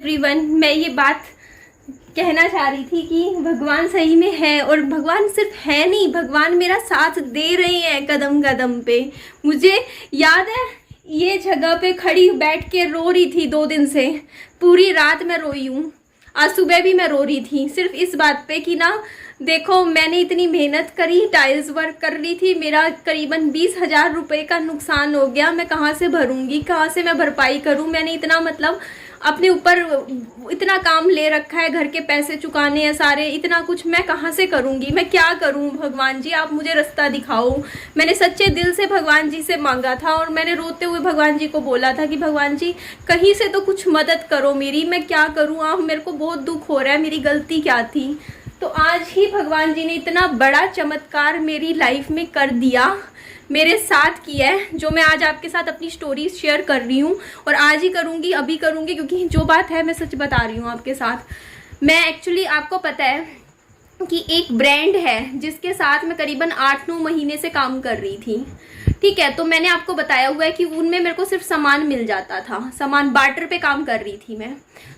Everyone, मैं ये बात कहना चाह रही थी कि भगवान सही में है। और भगवान सिर्फ है नहीं, भगवान मेरा साथ दे रहे हैं कदम कदम पे। मुझे याद है ये जगह पे खड़ी बैठ के रो रही थी 2 दिन से, पूरी रात मैं रोई हूँ। आज सुबह भी मैं रो रही थी सिर्फ इस बात पे कि ना देखो मैंने इतनी मेहनत करी, टाइल्स वर्क कर रही थी, मेरा करीबन 20,000 रुपये का नुकसान हो गया। मैं कहाँ से भरूंगी, कहाँ से मैं भरपाई करूँ। मैंने इतना मतलब अपने ऊपर इतना काम ले रखा है, घर के पैसे चुकाने हैं सारे, इतना कुछ मैं कहाँ से करूँगी, मैं क्या करूँ। भगवान जी आप मुझे रास्ता दिखाओ। मैंने सच्चे दिल से भगवान जी से मांगा था और मैंने रोते हुए भगवान जी को बोला था कि भगवान जी कहीं से तो कुछ मदद करो मेरी, मैं क्या करूँ। आप मेरे को बहुत दुख हो रहा है, मेरी गलती क्या थी। तो आज ही भगवान जी ने इतना बड़ा चमत्कार मेरी लाइफ में कर दिया, मेरे साथ किया है, जो मैं आज आपके साथ अपनी स्टोरी शेयर कर रही हूँ। और आज ही करूँगी, अभी करूँगी, क्योंकि जो बात है मैं सच बता रही हूँ आपके साथ। मैं एक्चुअली, आपको पता है कि एक ब्रांड है जिसके साथ मैं करीबन 8-9 महीने से काम कर रही थी, ठीक है। तो मैंने आपको बताया हुआ है कि उनमें मेरे को सिर्फ सामान मिल जाता था, सामान बार्टर पे काम कर रही थी मैं।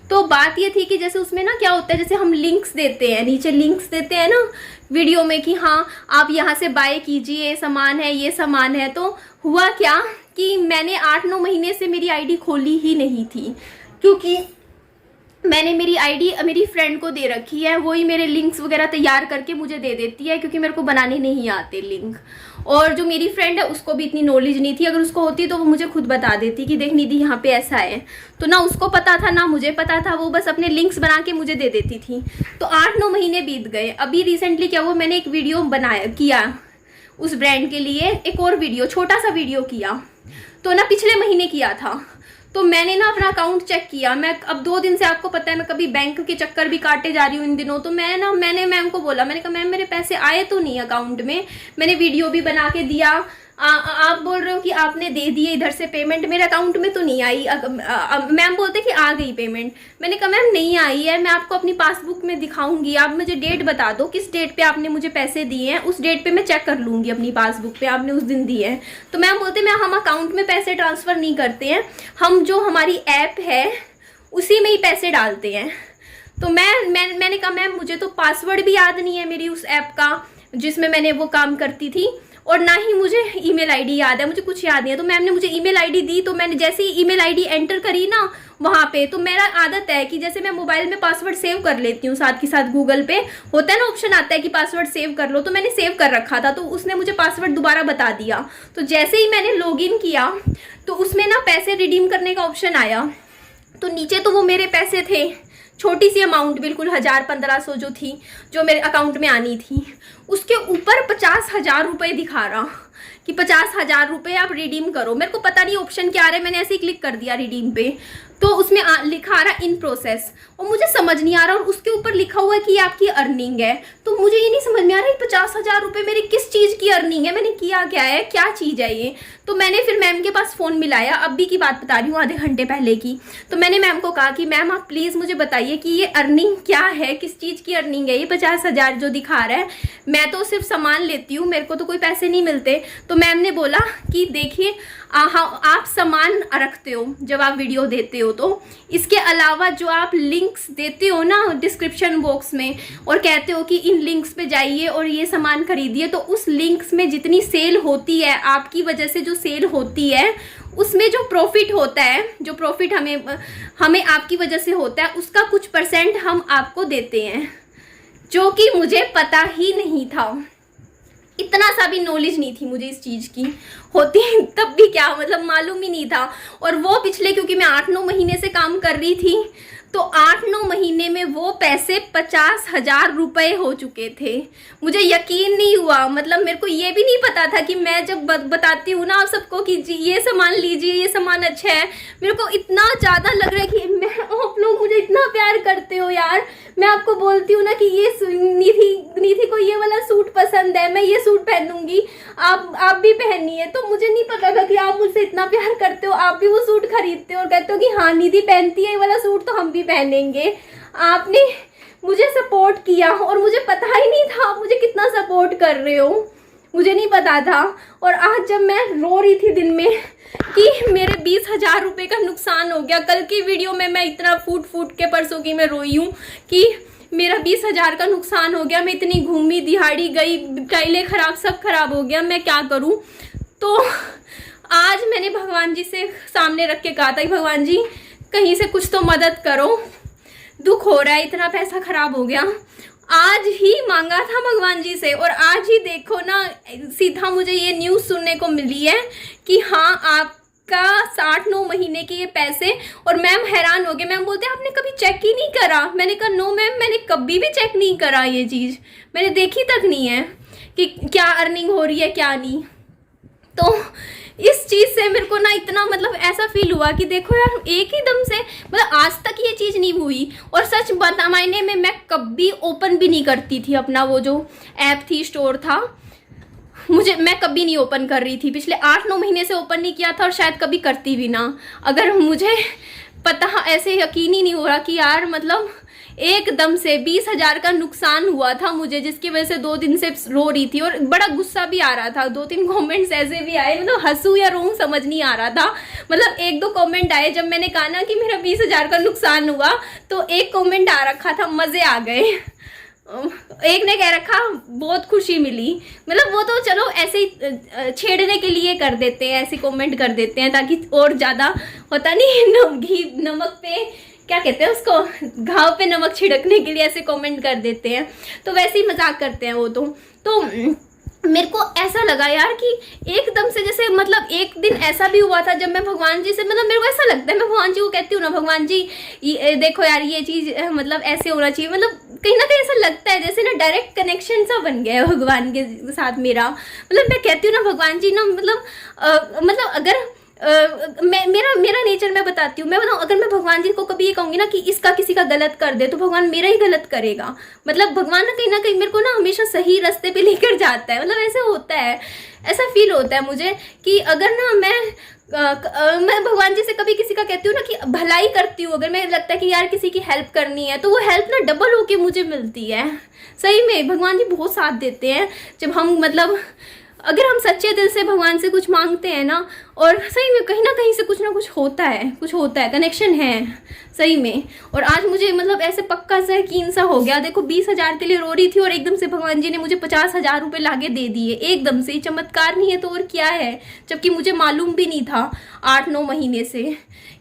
तो बात ये थी कि जैसे उसमें ना क्या होता है, जैसे हम लिंक्स देते हैं, नीचे लिंक्स देते हैं ना वीडियो में कि हाँ आप यहाँ से बाय कीजिए, ये सामान है, ये सामान है। तो हुआ क्या कि मैंने 8-9 महीने से मेरी आईडी खोली ही नहीं थी, क्योंकि मैंने मेरी आईडी मेरी फ्रेंड को दे रखी है, वही मेरे लिंक्स वगैरह तैयार करके मुझे दे देती है, क्योंकि मेरे को बनाने नहीं आते लिंक। और जो मेरी फ्रेंड है उसको भी इतनी नॉलेज नहीं थी, अगर उसको होती तो वो मुझे खुद बता देती कि देख निधि यहाँ पे ऐसा है। तो ना उसको पता था ना मुझे पता था, वो बस अपने लिंक्स बना के मुझे दे देती थी। तो 8-9 महीने बीत गए। अभी रिसेंटली क्या हुआ, मैंने एक वीडियो किया उस ब्रांड के लिए, एक और वीडियो, छोटा सा वीडियो किया। तो ना पिछले महीने किया था। तो मैंने ना अपना अकाउंट चेक किया। मैं अब 2 दिन से, आपको पता है मैं कभी बैंक के चक्कर भी काटे जा रही हूँ इन दिनों। तो मैंने मैम को बोला, मैंने कहा मैम मेरे पैसे आए तो नहीं अकाउंट में। मैंने वीडियो भी बना के दिया। आप बोल रहे हो कि आपने दे दिए इधर से पेमेंट, मेरे अकाउंट में तो नहीं आई। मैम बोलते कि आ गई पेमेंट। मैंने कहा मैम नहीं आई है, मैं आपको अपनी पासबुक में दिखाऊंगी, आप मुझे डेट बता दो किस डेट पे आपने मुझे पैसे दिए हैं, उस डेट पे मैं चेक कर लूंगी अपनी पासबुक पे आपने उस दिन दिए हैं। तो मैम बोलते मैं हम अकाउंट में पैसे ट्रांसफर नहीं करते हैं, हम जो हमारी ऐप है उसी में ही पैसे डालते हैं। तो मैंने कहा मैम मुझे तो पासवर्ड भी याद नहीं है मेरी उस ऐप का जिसमें मैंने वो काम करती थी, और ना ही मुझे ईमेल आईडी याद है, मुझे कुछ याद नहीं है। तो मैम ने मुझे ईमेल आईडी दी, तो मैंने जैसे ही ईमेल आईडी एंटर करी ना वहाँ पे, तो मेरा आदत है कि जैसे मैं मोबाइल में पासवर्ड सेव कर लेती हूँ, साथ के साथ गूगल पे होता है ना ऑप्शन आता है कि पासवर्ड सेव कर लो, तो मैंने सेव कर रखा था। तो उसने मुझे पासवर्ड दोबारा बता दिया। तो जैसे ही मैंने लॉगिन किया तो उसमें ना पैसे रिडीम करने का ऑप्शन आया। तो नीचे तो वो मेरे पैसे थे, छोटी सी अमाउंट बिल्कुल 1000-1500 जो थी, जो मेरे अकाउंट में आनी थी। उसके ऊपर 50,000 रुपये दिखा रहा कि 50,000 रुपये आप रिडीम करो। मेरे को पता नहीं ऑप्शन क्या आ रहा है, मैंने ऐसे ही क्लिक कर दिया रिडीम पे। तो उसमें लिखा आ रहा इन प्रोसेस, और मुझे समझ नहीं आ रहा। और उसके ऊपर लिखा हुआ है कि आपकी अर्निंग है। तो मुझे ये नहीं समझ में आ रहा है 50,000 रुपये मेरी किस चीज़ की अर्निंग है, मैंने किया क्या है, क्या चीज़ है ये। तो मैंने फिर मैम के पास फ़ोन मिलाया, अभी की बात बता रही हूँ, आधे घंटे पहले की। तो मैंने मैम को कहा कि मैम आप प्लीज़ मुझे बताइए कि ये अर्निंग क्या है, किस चीज़ की अर्निंग है, ये 50,000 जो दिखा रहा है। मैं तो सिर्फ सामान लेती हूँ, मेरे को तो कोई पैसे नहीं मिलते। तो मैम ने बोला कि देखिए आप सामान रखते हो जब आप वीडियो देते हो, तो इसके अलावा जो आप लिंक्स देते हो ना डिस्क्रिप्शन बॉक्स में, और कहते हो कि इन लिंक्स पे जाइए और ये सामान खरीदिए, तो उस लिंक्स में जितनी सेल होती है, आपकी वजह से जो सेल होती है, उसमें जो प्रॉफिट होता है, जो प्रॉफिट हमें आपकी वजह से होता है, उसका कुछ % हम आपको देते हैं, जो कि मुझे पता ही नहीं था। इतना सा भी नॉलेज नहीं थी मुझे इस चीज़ की, होती तब भी क्या मतलब मालूम ही नहीं था। और वो पिछले, क्योंकि मैं 8-9 महीने से काम कर रही थी, तो 8-9 महीने में वो पैसे 50,000 रुपये हो चुके थे। मुझे यकीन नहीं हुआ, मतलब मेरे को ये भी नहीं पता था कि मैं जब बताती हूँ ना आप सबको कि जी ये सामान लीजिए, ये सामान अच्छा है, मेरे को इतना ज़्यादा लग रहा है कि आप लोग मुझे इतना प्यार करते हो यार। मैं आपको बोलती हूँ ना कि ये निधि को ये वाला सूट पसंद है, मैं ये सूट पहनूंगी, आप भी पहनिए। तो मुझे नहीं पता था कि आप मुझसे इतना प्यार करते हो, आप भी वो सूट खरीदते हो और कहते हो कि हाँ निधि पहनती है ये वाला सूट तो हम भी पहनेंगे। आपने मुझे सपोर्ट किया और मुझे पता ही नहीं था आप मुझे कितना सपोर्ट कर रहे हो। मुझे नहीं पता था। और आज जब मैं रो रही थी दिन में कि मेरे 20,000 रुपये का नुकसान हो गया, कल की वीडियो में मैं इतना फूट के परसों की मैं रोई हूँ कि मेरा 20,000 का नुकसान हो गया, मैं इतनी घूमी दिहाड़ी गई, टाइलें खराब, सब खराब हो गया, मैं क्या करूँ। तो आज मैंने भगवान जी से सामने रख के कहा था कि भगवान जी कहीं से कुछ तो मदद करो, दुख हो रहा है, इतना पैसा खराब हो गया। आज ही मांगा था भगवान जी से, और आज ही देखो ना सीधा मुझे ये न्यूज़ सुनने को मिली है कि हाँ आपका 8-9 महीने के ये पैसे। और मैम हैरान हो गए, मैम बोलते हैं आपने कभी चेक ही नहीं करा। मैंने कहा नो मैम, मैंने कभी भी चेक नहीं करा, ये चीज़ मैंने देखी तक नहीं है कि क्या अर्निंग हो रही है क्या नहीं। तो इस चीज़ से मेरे को ना इतना मतलब ऐसा फील हुआ कि देखो यार एक ही दम से मतलब आज तक ये चीज़ नहीं हुई। और सच बता मायने में मैं कभी ओपन भी नहीं करती थी अपना वो जो ऐप थी, स्टोर था, मैं कभी नहीं ओपन कर रही थी। पिछले 8-9 महीने से ओपन नहीं किया था और शायद कभी करती भी ना। अगर मुझे पता ऐसे यकीन ही नहीं हो रहा कि यार मतलब एकदम से 20,000 का नुकसान हुआ था मुझे, जिसकी वजह से 2 दिन से रो रही थी और बड़ा गुस्सा भी आ रहा था। 2-3 कमेंट्स ऐसे भी आए, मतलब हंसू या रोऊं समझ नहीं आ रहा था। मतलब 1-2 कमेंट आए जब मैंने कहा ना कि मेरा 20,000 का नुकसान हुआ, तो एक कमेंट आ रखा था मज़े आ गए। एक ने कह रखा बहुत खुशी मिली। मतलब वो तो चलो ऐसे ही छेड़ने के लिए कर देते हैं, ऐसे कमेंट कर देते हैं ताकि और ज़्यादा होता नहीं नमक पे क्या कहते हैं उसको, घाव पे नमक छिड़कने के लिए ऐसे कमेंट कर देते हैं। तो वैसे ही मजाक करते हैं वो तो मेरे को ऐसा लगा यार कि एकदम से जैसे मतलब एक दिन ऐसा भी हुआ था जब मैं भगवान जी से मतलब मेरे को ऐसा लगता है मैं भगवान जी को कहती हूँ ना, भगवान जी देखो यार ये चीज़ मतलब ऐसे होना चाहिए। मतलब कहीं ना कहीं ऐसा लगता है जैसे ना डायरेक्ट कनेक्शन सा बन गया है भगवान के साथ मेरा। मतलब मैं कहती हूँ ना भगवान जी ना मतलब अगर मेरा नेचर मैं बताती हूँ, मैं बताऊँ अगर मैं भगवान जी को कभी ये कहूँगी ना कि इसका किसी का गलत कर दे तो भगवान मेरा ही गलत करेगा। मतलब भगवान ना कहीं मेरे को ना हमेशा सही रास्ते पे लेकर जाता है। मतलब ऐसे होता है, ऐसा फील होता है मुझे कि अगर ना मैं भगवान जी से कभी किसी का कहती हूँ ना कि भलाई करती हूँ, अगर मैं लगता है कि यार किसी की हेल्प करनी है तो वो हेल्प ना डबल होके मुझे मिलती है। सही में भगवान जी बहुत साथ देते हैं जब हम मतलब अगर हम सच्चे दिल से भगवान से कुछ मांगते हैं ना, और सही में कहीं ना कहीं से कुछ ना कुछ होता है, कनेक्शन है सही में। और आज मुझे मतलब ऐसे पक्का सा यकीन सा हो गया। देखो 20,000 के लिए रो रही थी और एकदम से भगवान जी ने मुझे 50,000 रुपये लाके दे दिए एकदम से। चमत्कार नहीं है तो और क्या है, जबकि मुझे मालूम भी नहीं था 8-9 महीने से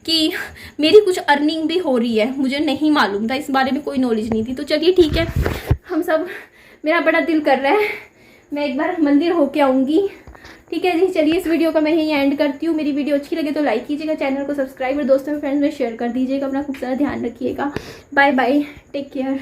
कि मेरी कुछ अर्निंग भी हो रही है। मुझे नहीं मालूम था, इस बारे में कोई नॉलेज नहीं थी। तो चलिए ठीक है, हम सब मेरा बड़ा दिल कर रहा है मैं एक बार मंदिर होके आऊँगी। ठीक है जी, चलिए इस वीडियो का मैं यहीं एंड करती हूँ। मेरी वीडियो अच्छी लगे तो लाइक कीजिएगा, चैनल को सब्सक्राइब और दोस्तों में फ्रेंड्स में शेयर कर दीजिएगा। अपना खूब सारा ध्यान रखिएगा। Bye bye, take care.